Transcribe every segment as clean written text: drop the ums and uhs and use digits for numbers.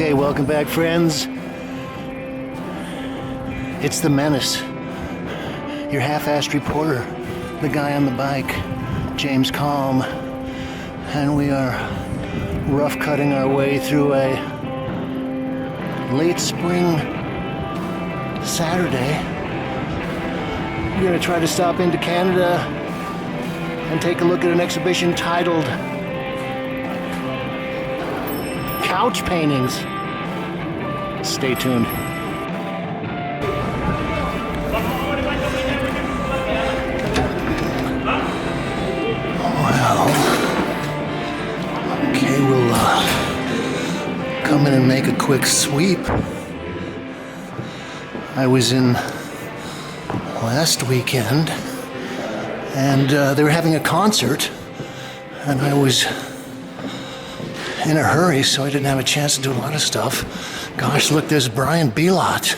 Okay, welcome back, friends. It's the Menace, your half-assed reporter, the guy on the bike, James Kalm, and we are rough-cutting our way through a late spring Saturday. We're going to try to stop into Canada and take a look at an exhibition titled Couch Paintings. Stay tuned. Well, okay, we'll come in and make a quick sweep. I was in last weekend, and they were having a concert, and I was in a hurry, so I didn't have a chance to do a lot of stuff. Gosh, look, there's Brian Belott.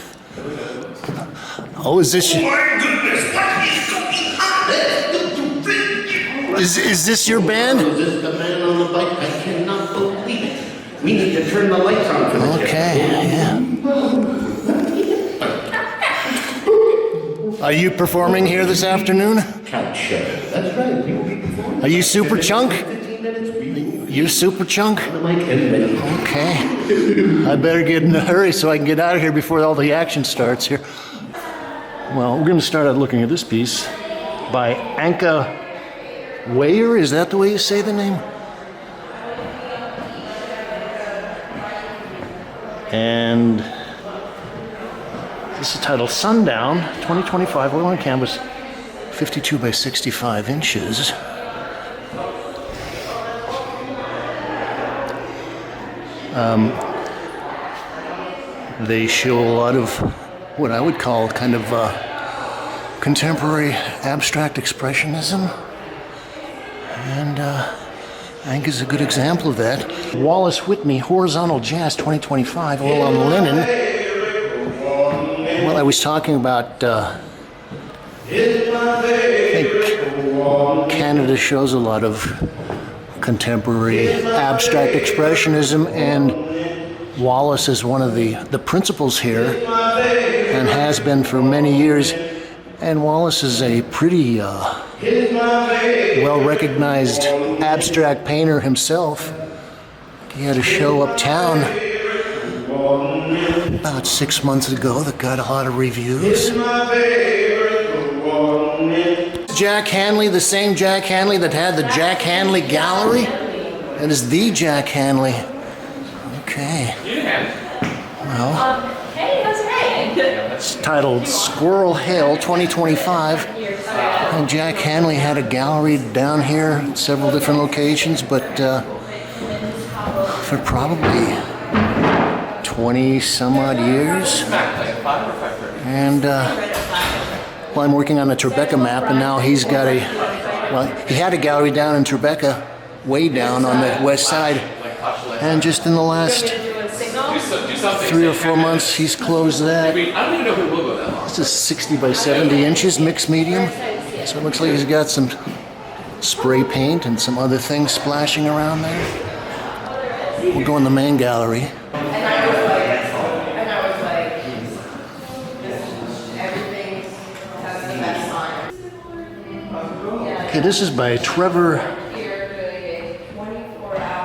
Oh, is this? Oh my goodness, what is going on? Is this your band? Is this the man on the bike? I cannot believe it. We need to turn the lights on for this. Okay, yeah. Are you performing here this afternoon? Couch show. That's right. You will be performing. Are you Super Chunk? You Super Chunk? Okay. I better get in a hurry so I can get out of here before all the action starts here. Well, we're going to start out looking at this piece by Anka Weyer. Is that the way you say the name? And this is titled Sundown, 2025, oil on canvas, 52 by 65 inches. They show a lot of what I would call kind of contemporary abstract expressionism, and Anka's a good example of that. Wallace Whitney, Horizontal Jazz 2025, oil on linen. Well, I was talking about, I think Canada shows a lot of contemporary abstract expressionism, and Wallace is one of the principals here and has been for many years. And Wallace is a pretty well-recognized abstract painter himself. He had a show uptown about 6 months ago that got a lot of reviews. Jack Hanley, the same Jack Hanley that had the Jack Hanley Gallery? That is the Jack Hanley. Okay. Well, hey, how's it going? it's titled Squirrel Hill 2025. And Jack Hanley had a gallery down here at several different locations, but for probably 20 some odd years. And well, I'm working on the Tribeca map, and now he's got he had a gallery down in Tribeca, way down on the west side. And just in the last 3 or 4 months, he's closed that. This is 60 by 70 inches, mixed medium. So it looks like he's got some spray paint and some other things splashing around there. We'll go in the main gallery. Okay, this is by Trevor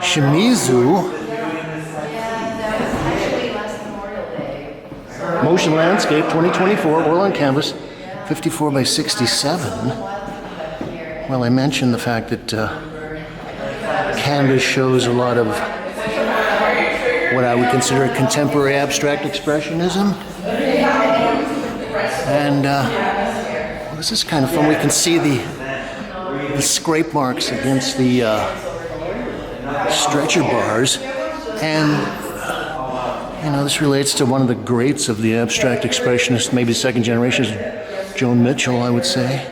Shimizu. Motion Landscape 2024, oil on canvas, 54 by 67. Well, I mentioned the fact that canvas shows a lot of what I would consider a contemporary abstract expressionism. And well, this is kind of fun. We can see the scrape marks against the stretcher bars, and you know, this relates to one of the greats of the abstract expressionists, maybe second generation, Joan Mitchell, I would say.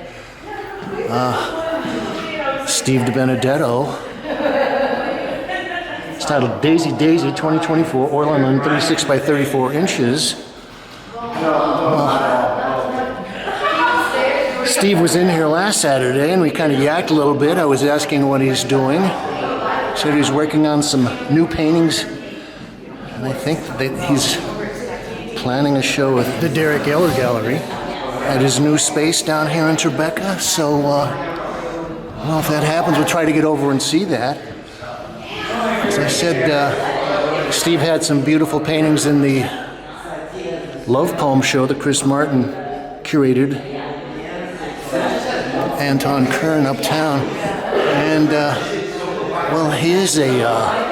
Steve Dibenedetto. It's titled Daisy Daisy 2024, oil on linen, 36 by 34 inches. Steve was in here last Saturday, and we kind of yacked a little bit. I was asking what he's doing. Said he was working on some new paintings And I think that he's planning a show at the Derek Eller Gallery at his new space down here in Tribeca. So, well, if that happens, we'll try to get over and see that. As I said, Steve had some beautiful paintings in the Love Poem show that Chris Martin curated. Anton Kern uptown. And, well, he is a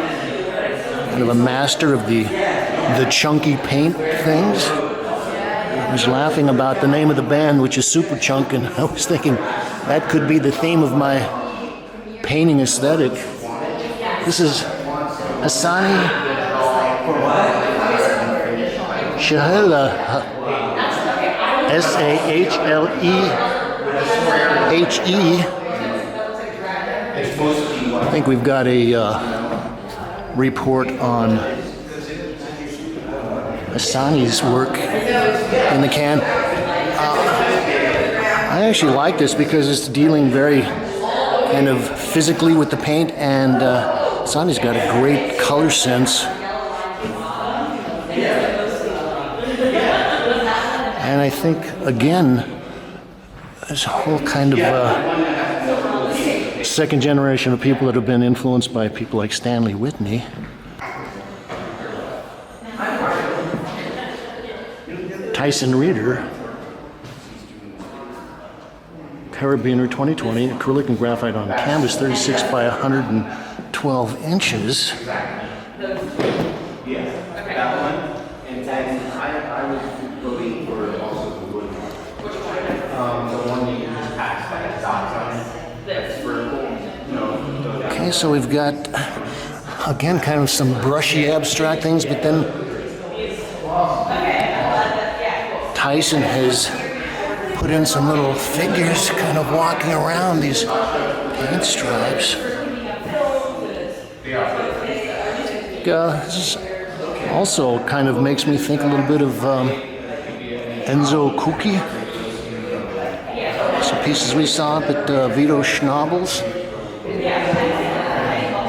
kind of a master of the chunky paint things. I was laughing about the name of the band, which is Super Chunk, and I was thinking that could be the theme of my painting aesthetic. This is Hassani Shahela, Sahlehe. I think we've got a report on Hassani's work in the can. I actually like this because it's dealing very kind of physically with the paint, and Hassani's got a great color sense. And I think, again, there's a whole kind of second generation of people that have been influenced by people like Stanley Whitney. Tyson Reeder, Carabiner 2020, acrylic and graphite on canvas, 36 by 112 inches. Okay, so we've got, again, kind of some brushy abstract things, but then Tyson has put in some little figures kind of walking around these paint stripes. This also kind of makes me think a little bit of Enzo Kuki. Some pieces we saw up at Vito Schnabel's a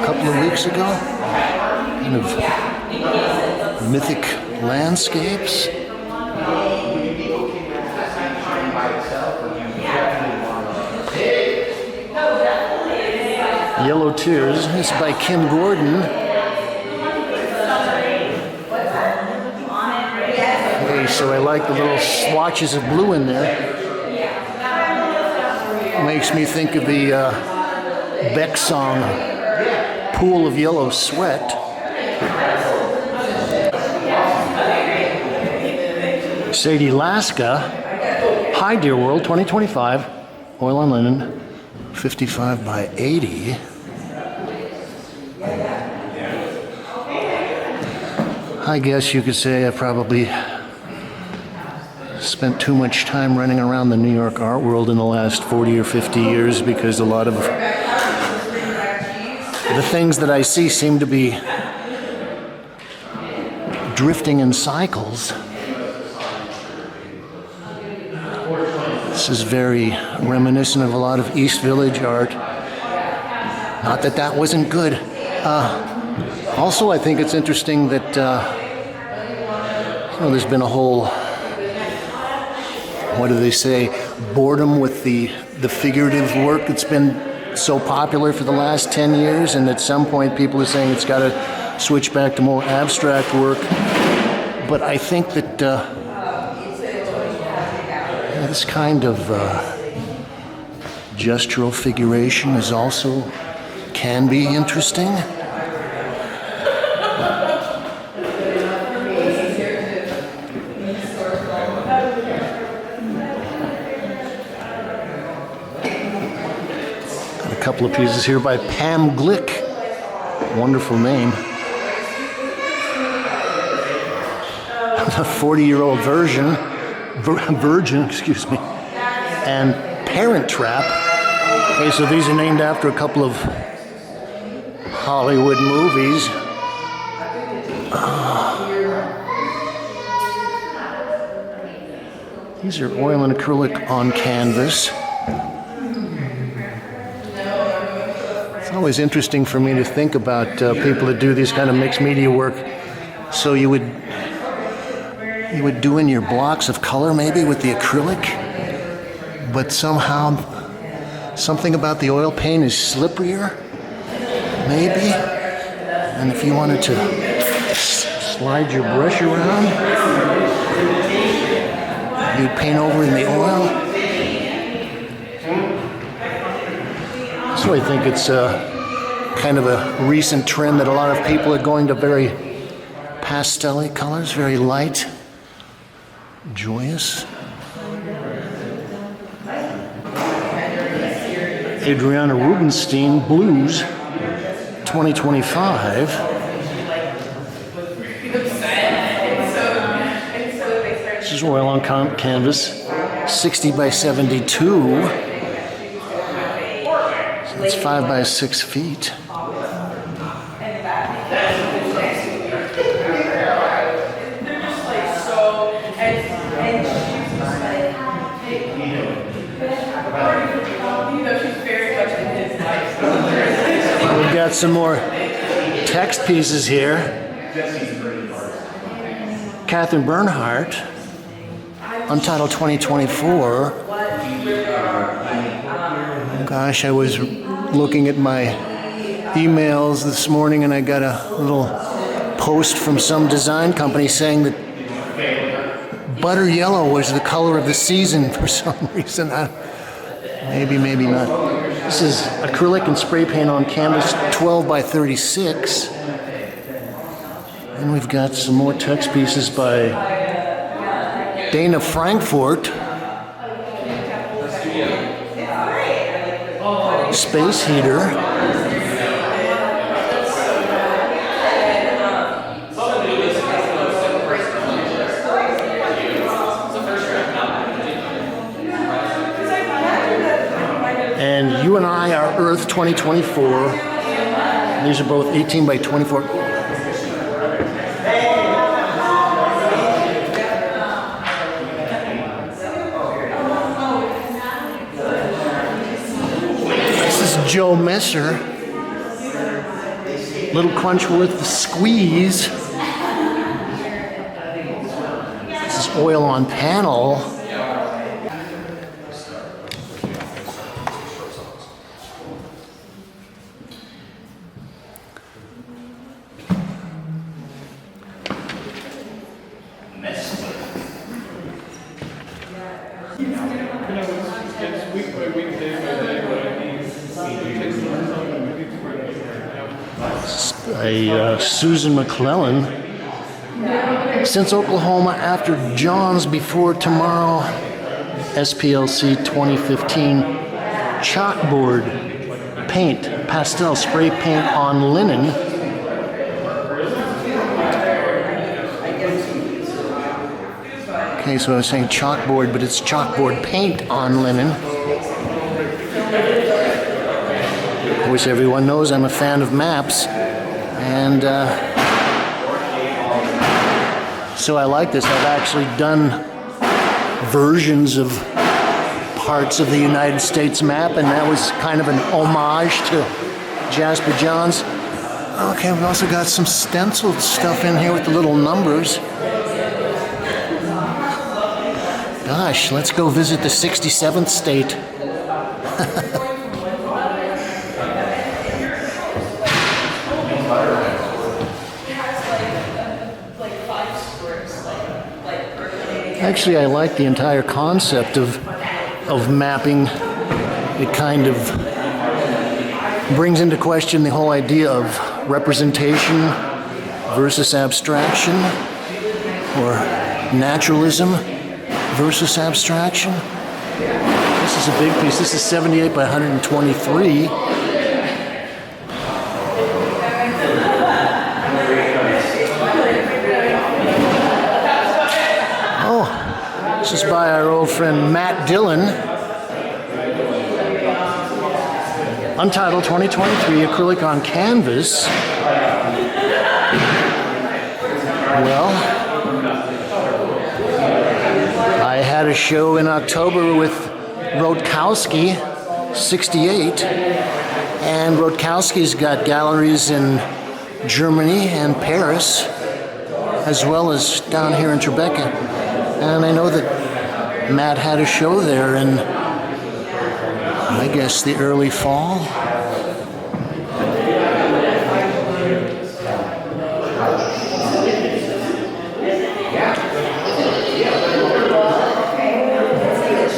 couple of weeks ago. Kind of mythic landscapes. Yellow Tears. This is by Kim Gordon. Okay, so I like the little swatches of blue in there. Makes me think of the Beck song, Pool of Yellow Sweat. Sadie Laska, Hi Dear World, 2025, oil on linen, 55 by 80. I guess you could say I probably spent too much time running around the New York art world in the last 40 or 50 years, because a lot of the things that I see seem to be drifting in cycles. This is very reminiscent of a lot of East Village art. Not that that wasn't good. Also, I think it's interesting that there's been a whole, what do they say, boredom with the figurative work that's been so popular for the last 10 years, and at some point people are saying it's got to switch back to more abstract work. But I think that this kind of gestural figuration is also can be interesting. Got a couple of pieces here by Pam Glick. Wonderful name. A 40-year-old virgin, and Parent Trap. Okay, so these are named after a couple of Hollywood movies. These are oil and acrylic on canvas. It's always interesting for me to think about people that do these kind of mixed media work. So you would do in your blocks of color maybe with the acrylic, but somehow something about the oil paint is slipperier, maybe. And if you wanted to slide your brush around, you'd paint over in the oil. So I think it's kind of a recent trend that a lot of people are going to very pastel-y colors, very light, joyous. Adriana Rubinstein, Blues, 2025. This is oil on canvas, 60 by 72. So it's 5 by 6 feet. We've got some more text pieces here. Katherine Bernhardt, Untitled 2024. Gosh, I was looking at my emails this morning and I got a little post from some design company saying that butter yellow was the color of the season for some reason. Maybe not. This is acrylic and spray paint on canvas, 12 by 36. And we've got some more text pieces by Dana Frankfort. Space Heater. And You and I Are Earth 2024. These are both 18 by 24. This is Joe Messer. Little Crunchworth Squeeze. This is oil on panel. Susan McClellan. Since Oklahoma, after John's, before tomorrow. SPLC 2015. Chalkboard paint, pastel spray paint on linen. Okay, so I was saying chalkboard, but it's chalkboard paint on linen. Of course, everyone knows I'm a fan of maps. And so I like this. I've actually done versions of parts of the United States map, and that was kind of an homage to Jasper Johns. Okay, we've also got some stenciled stuff in here with the little numbers. Gosh, let's go visit the 67th state. Actually, I like the entire concept of mapping. It kind of brings into question the whole idea of representation versus abstraction, or naturalism versus abstraction. This is a big piece. This is 78 by 123. This is by our old friend Matt Dillon. Untitled 2023, acrylic on canvas. Well, I had a show in October with Rodkowski, 68, and Rodkowski's got galleries in Germany and Paris. as well as down here in Tribeca. And I know that Matt had a show there in, I guess, the early fall. I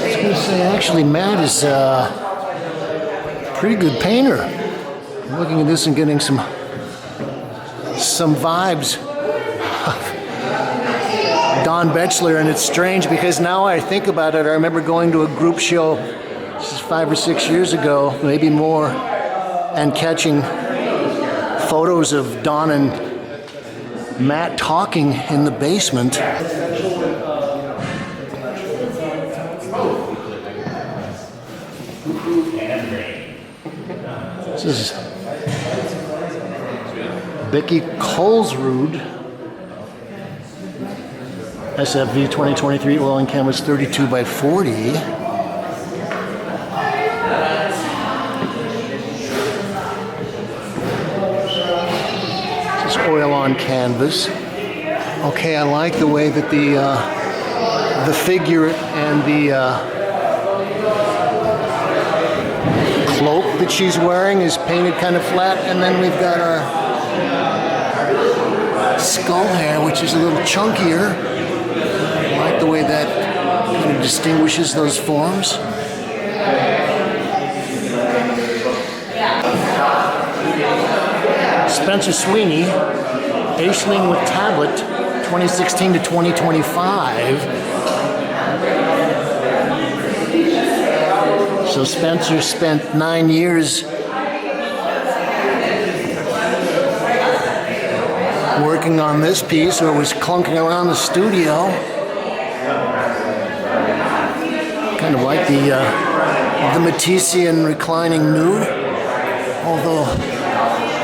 was going to say, actually, Matt is a pretty good painter. I'm looking at this and getting some vibes of Don Bechler, and it's strange because now I think about it, I remember going to a group show, this is 5 or 6 years ago, maybe more, and catching photos of Don and Matt talking in the basement. This is Becky Colesrud, SFV 2023 oil and canvas 32 by 40. This is oil on canvas. Okay, I like the way that the figure and the cloak that she's wearing is painted kind of flat, and then we've got our skull hair, which is a little chunkier. I like the way that kind of distinguishes those forms. Spencer Sweeney, Aisling with Tablet, 2016 to 2025. So Spencer spent 9 years working on this piece, or was clunking around the studio. Kind of like the Matisse-ian reclining nude, although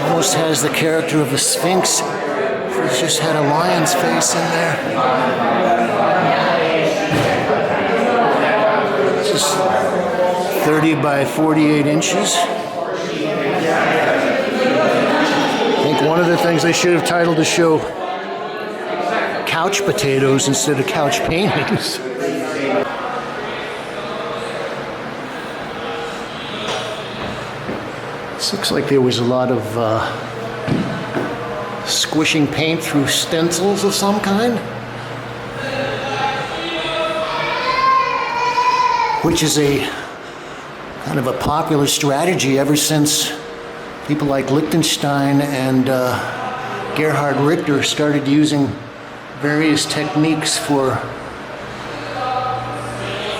almost has the character of a sphinx. It's just had a lion's face in there. This is 30 by 48 inches. I think one of the things they should have titled the show Couch Potatoes instead of Couch Paintings. This looks like there was a lot of squishing paint through stencils of some kind, which is a kind of a popular strategy ever since people like Lichtenstein and Gerhard Richter started using various techniques for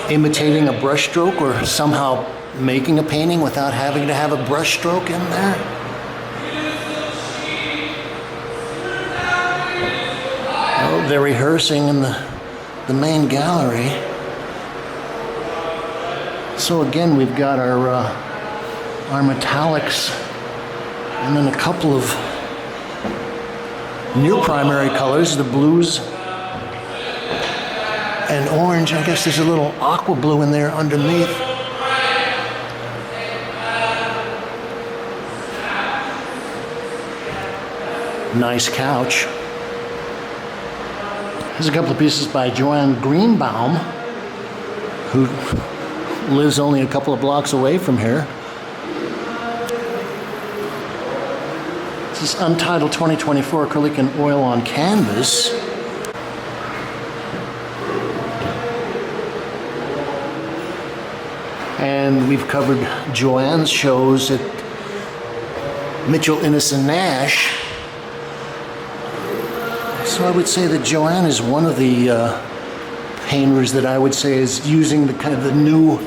imitating a brushstroke or somehow making a painting without having to have a brushstroke in there. Well, they're rehearsing in the main gallery. So again, we've got our metallics, and then a couple of new primary colors, the blues and orange. I guess there's a little aqua blue in there underneath. Nice couch. There's a couple of pieces by Joanne Greenbaum, who lives only a couple of blocks away from here. This is Untitled 2024 acrylic and oil on canvas. And we've covered Joanne's shows at Mitchell, Innes and Nash. So I would say that Joanne is one of the painters that I would say is using the kind of the new,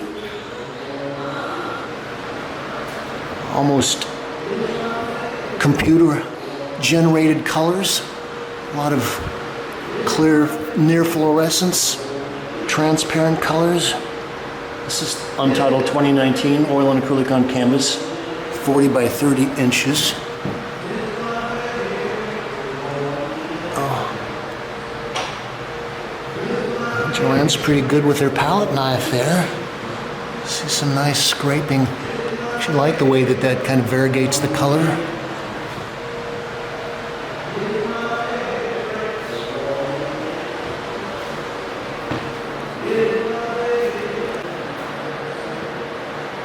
almost computer-generated colors. A lot of clear, near fluorescence, transparent colors. This is Untitled 2019, oil and acrylic on canvas, 40 by 30 inches. Joanne's pretty good with her palette knife there. See some nice scraping. I actually like the way that that kind of variegates the color.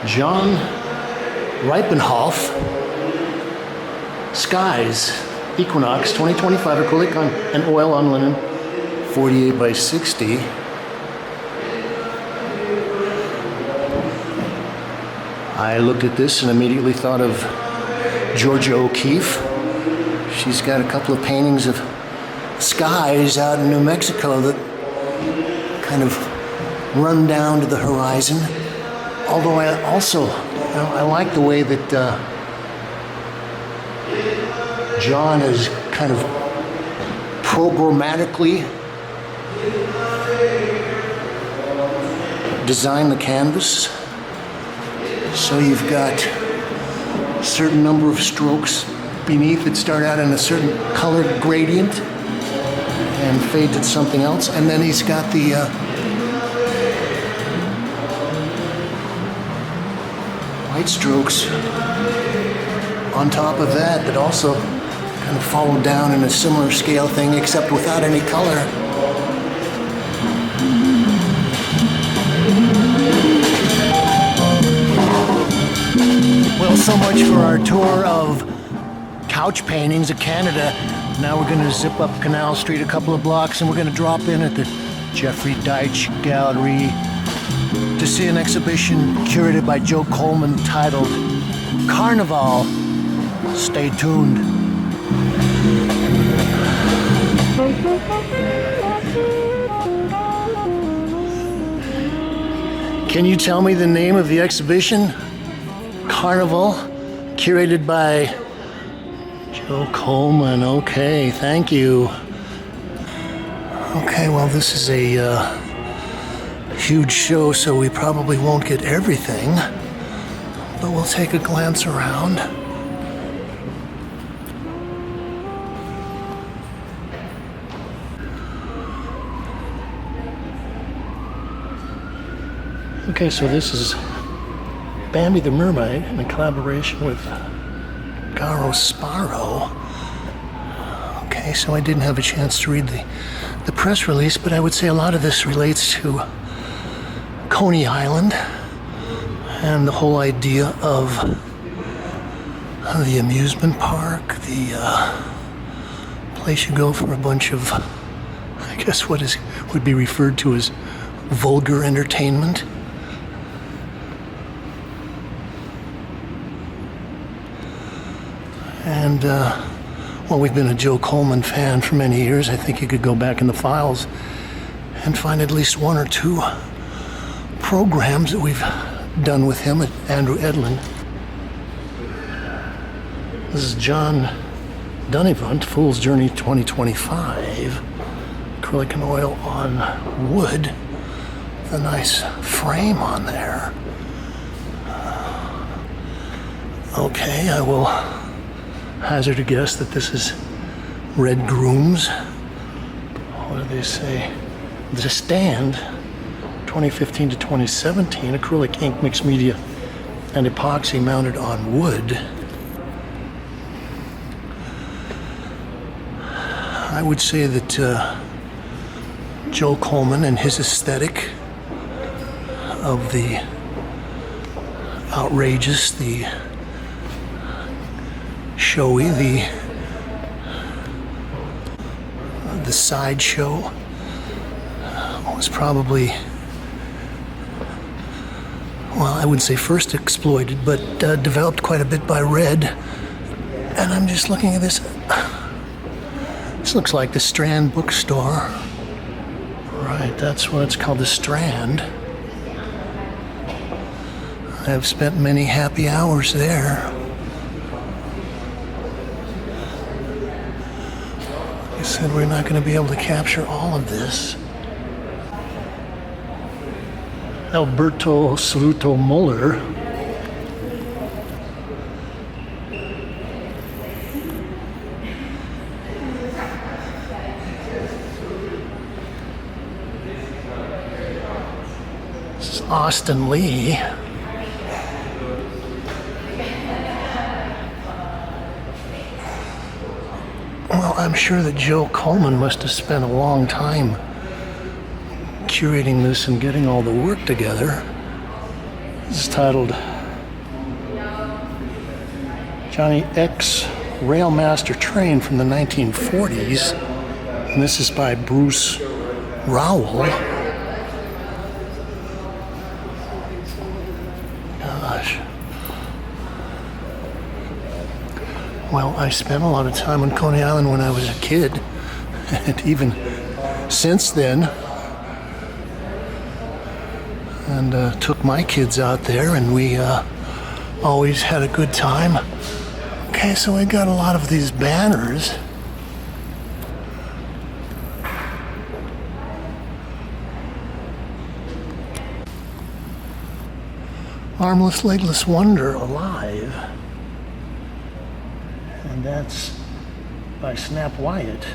John Ripenhoff, Skies, Equinox, 2025 acrylic on and oil on linen, 48 by 60. I looked at this and immediately thought of Georgia O'Keeffe. She's got a couple of paintings of skies out in New Mexico that kind of run down to the horizon. Although I also, I like the way that John is kind of programmatically designed the canvas. So you've got a certain number of strokes beneath that start out in a certain color gradient and fade to something else. And then he's got the white strokes on top of that also kind of follow down in a similar scale thing, except without any color. Well, so much for our tour of couch paintings of Canada. Now we're going to zip up Canal Street a couple of blocks and we're going to drop in at the Jeffrey Deitch Gallery to see an exhibition curated by Joe Coleman titled Carnival. Stay tuned. Can you tell me the name of the exhibition? Carnival, curated by Joe Coleman. Okay, thank you. Okay, well, this is a huge show, so we probably won't get everything, but we'll take a glance around. Okay, so this is Bambi the Mermaid in a collaboration with Garo Sparrow. Okay, so I didn't have a chance to read the press release, but I would say a lot of this relates to Coney Island and the whole idea of the amusement park, the place you go for a bunch of, I guess would be referred to as vulgar entertainment. And, well, we've been a Joe Coleman fan for many years. I think you could go back in the files and find at least one or two programs that we've done with him at Andrew Edlin. This is John Dunnevant, Fool's Journey 2025. Acrylic and oil on wood with a nice frame on there. Okay, I will hazard a guess that this is Red Grooms. What do they say? The Stand, 2015 to 2017, acrylic ink, mixed media, and epoxy mounted on wood. I would say that Joe Coleman and his aesthetic of the outrageous, the showy, the sideshow was probably, well, I wouldn't say first exploited, but developed quite a bit by Red. And I'm just looking at this. This looks like the Strand bookstore. Right, that's what it's called, the Strand. I've spent many happy hours there. Like I said, we're not going to be able to capture all of this. Alberto Saluto Muller. This is Austin Lee. Well, I'm sure that Joe Coleman must have spent a long time curating this and getting all the work together. This is titled Johnny X Railmaster train from the 1940s. And this is by Bruce Rowell. Gosh. Well, I spent a lot of time on Coney Island when I was a kid. And even since then. And took my kids out there, and we always had a good time. Okay, so we got a lot of these banners. Armless, Legless Wonder Alive. And that's by Snap Wyatt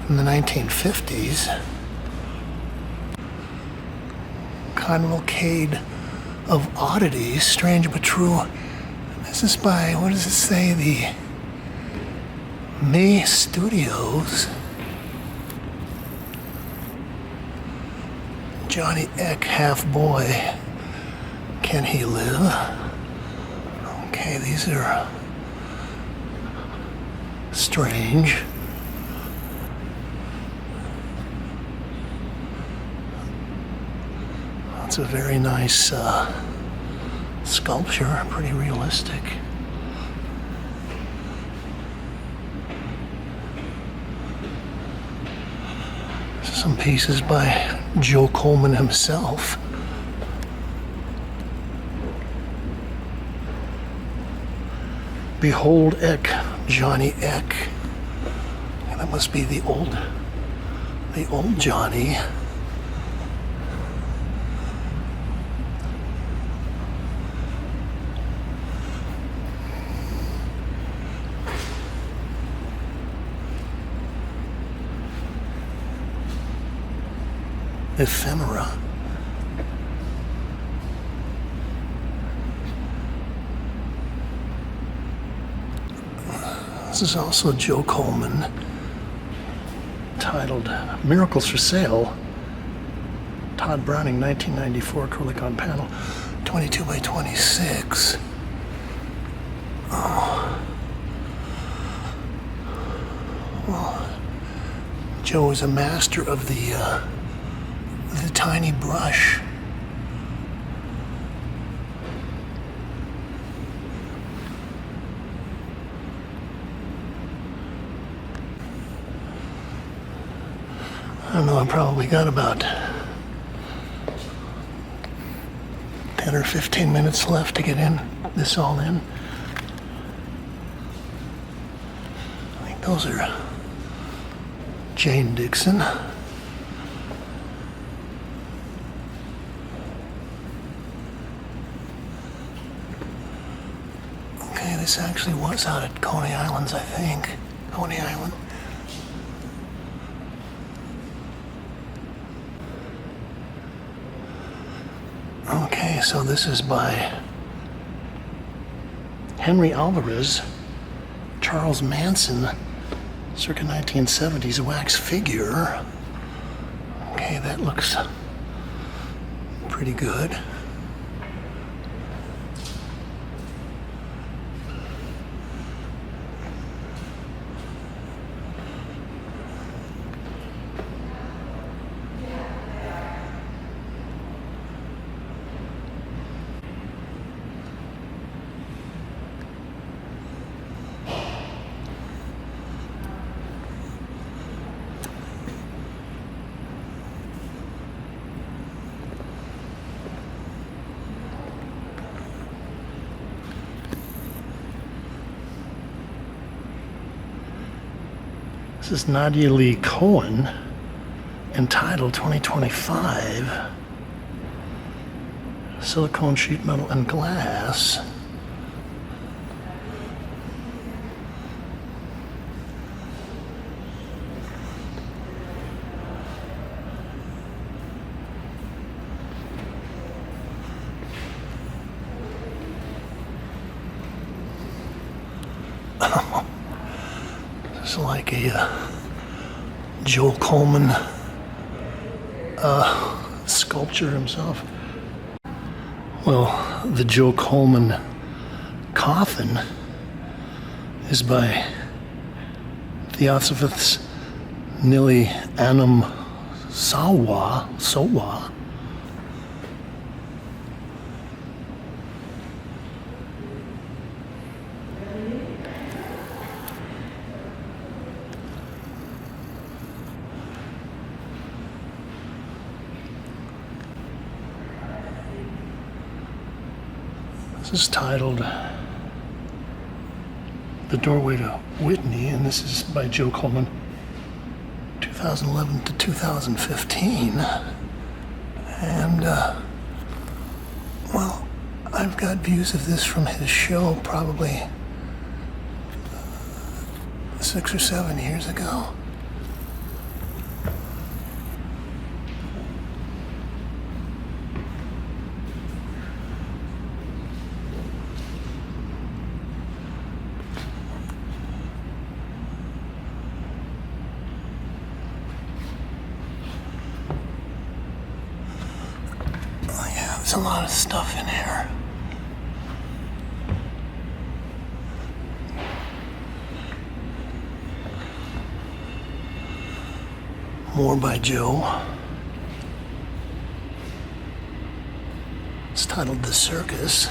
from the 1950s. Carnival of Oddities, Strange but True. This is by, what does it say? The May Studios. Johnny Eck, Half Boy. Can He Live? Okay, these are strange. It's a very nice sculpture, pretty realistic. Some pieces by Joe Coleman himself. Behold Eck, Johnny Eck. And that must be the old Johnny. Ephemera. This is also Joe Coleman, titled Miracles for Sale. Todd Browning, 1994, acrylic on panel, 22 by 26. Oh. Well, Joe is a master of the tiny brush. I don't know, I probably got about 10 or 15 minutes left to get this all in. I think those are Jane Dixon. This actually was out at Coney Islands, I think. Coney Island. Okay, so this is by Henry Alvarez, Charles Manson, circa 1970s wax figure. Okay, that looks pretty good. This is Nadia Lee Cohen, entitled 2025, Silicone Sheet Metal and Glass. It's like a Joe Coleman sculpture himself. Well, the Joe Coleman coffin is by Theosophists Nili Anam Sawa. This is titled The Doorway to Whitney, and this is by Joe Coleman, 2011 to 2015. And, well, I've got views of this from his show probably 6 or 7 years ago. There's a lot of stuff in here. More by Joe. It's titled The Circus.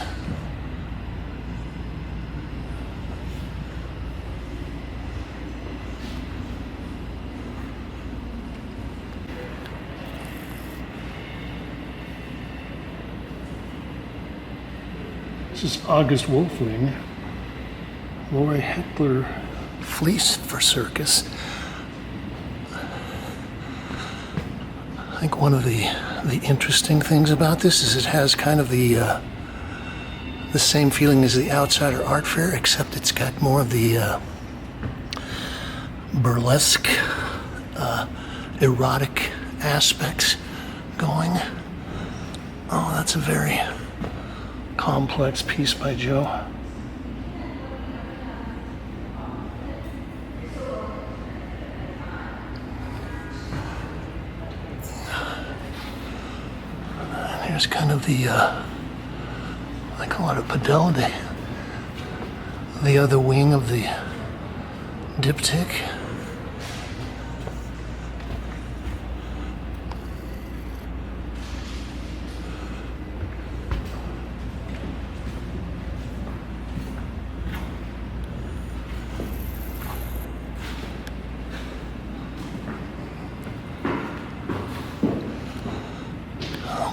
This is August Wolfling, Lori Heckler, Fleece for Circus. I think one of the interesting things about this is it has kind of the same feeling as the Outsider Art Fair, except it's got more of the burlesque, erotic aspects going. Oh, that's a very complex piece by Joe. Here's kind of the, I call it a pedality, the other wing of the diptych.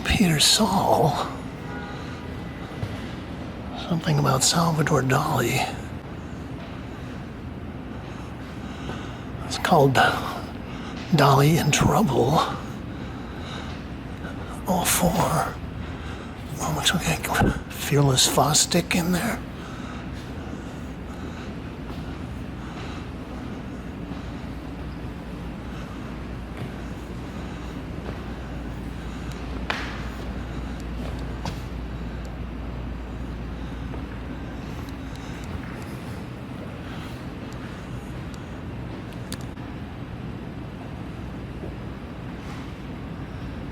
Peter Saul, something about Salvador Dali. It's called Dali in Trouble. 04. Oh, looks like a Fearless Fosdick in there.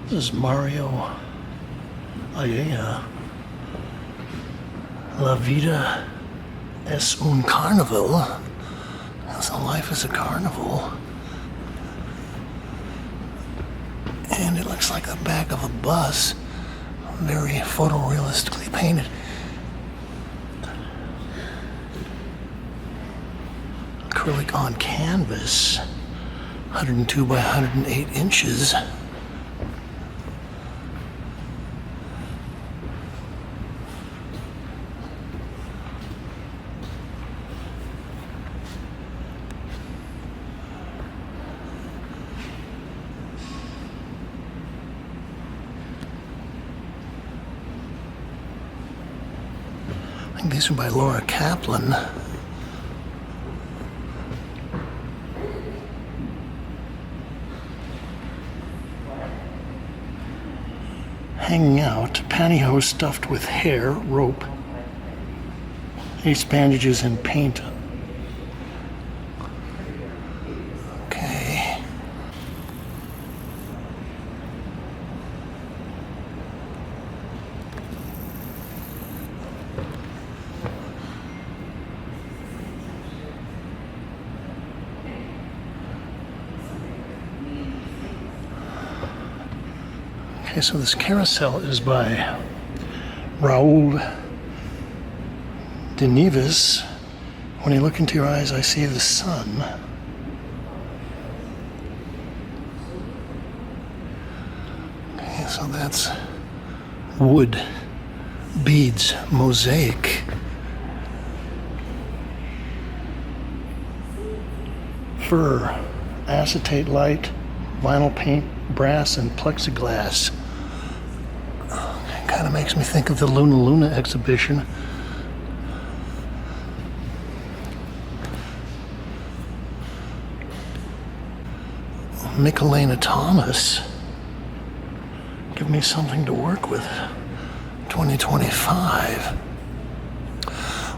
This is Mario Ayala. La vida es un carnival. So life is a carnival. And it looks like the back of a bus. Very photorealistically painted. Acrylic on canvas. 102 by 108 inches. I think these are by Laura Kaplan. Hanging out, pantyhose stuffed with hair, rope, ace bandages, and paint. Okay. Okay, so this carousel is by Raoul de Neves. When you look into your eyes, I see the sun. Okay, so that's wood, beads, mosaic. Fur, acetate light, vinyl paint, brass, and plexiglass. It kind of makes me think of the Luna Luna exhibition. Michelena Thomas. Give me something to work with. 2025.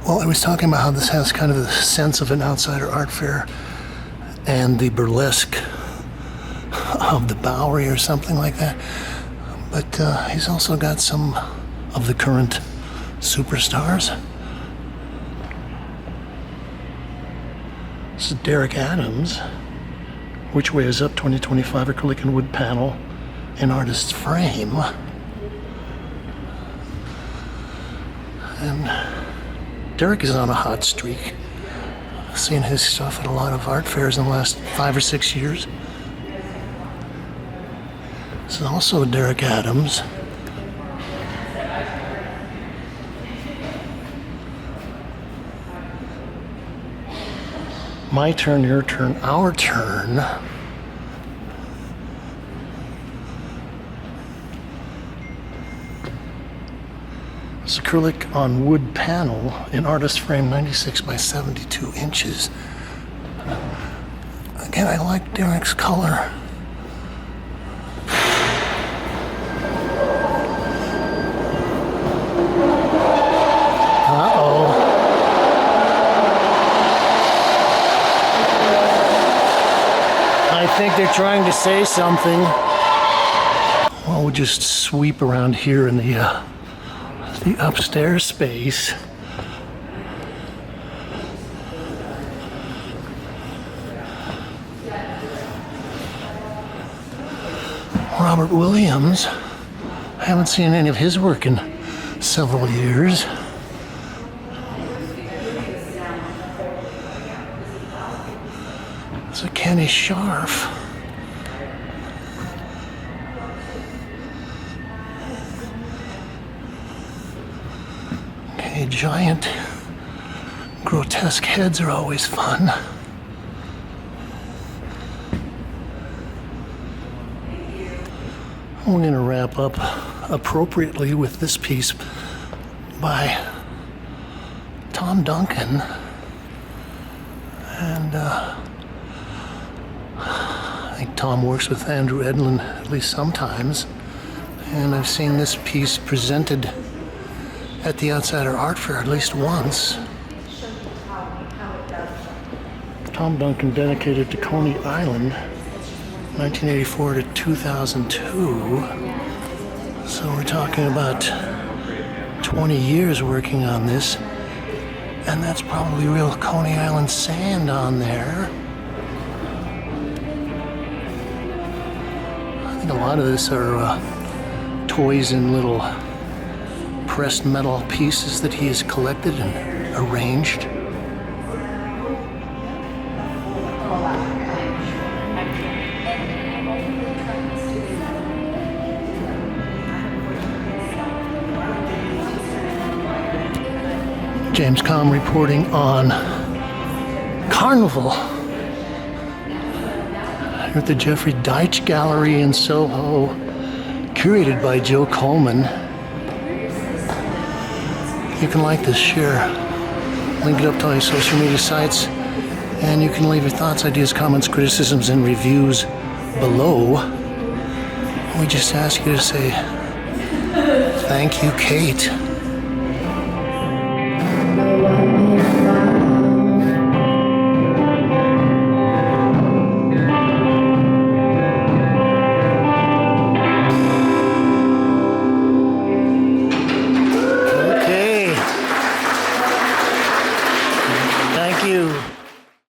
Well, I was talking about how this has kind of the sense of an outsider art fair and the burlesque of the Bowery or something like that. But he's also got some of the current superstars. This is Derek Adams. Which Way Is Up 2025 acrylic and wood panel in artist's frame. And Derek is on a hot streak. I've seen his stuff at a lot of art fairs in the last 5 or 6 years. This is also Derek Adams. My turn, your turn, our turn. It's acrylic on wood panel in artist frame 96 by 72 inches. Again, I like Derek's color. I think they're trying to say something. Well, we'll just sweep around here in the upstairs space. Robert Williams. I haven't seen any of his work in several years. It's a Kenny Scharf. Okay, giant, grotesque heads are always fun. We're going to wrap up appropriately with this piece by Tom Duncan. And I think Tom works with Andrew Edlin at least sometimes. And I've seen this piece presented at the Outsider Art Fair at least once. Tom Duncan dedicated to Coney Island, 1984 to 2002. So we're talking about 20 years working on this. And that's probably real Coney Island sand on there. I think a lot of this are toys in little pressed metal pieces that he has collected and arranged. James Kalm reporting on Carnival here at the Jeffrey Deitch Gallery in Soho, curated by Joe Coleman. You can like this, share, link it up to all your social media sites, and you can leave your thoughts, ideas, comments, criticisms, and reviews below. We just ask you to say thank you, Kate.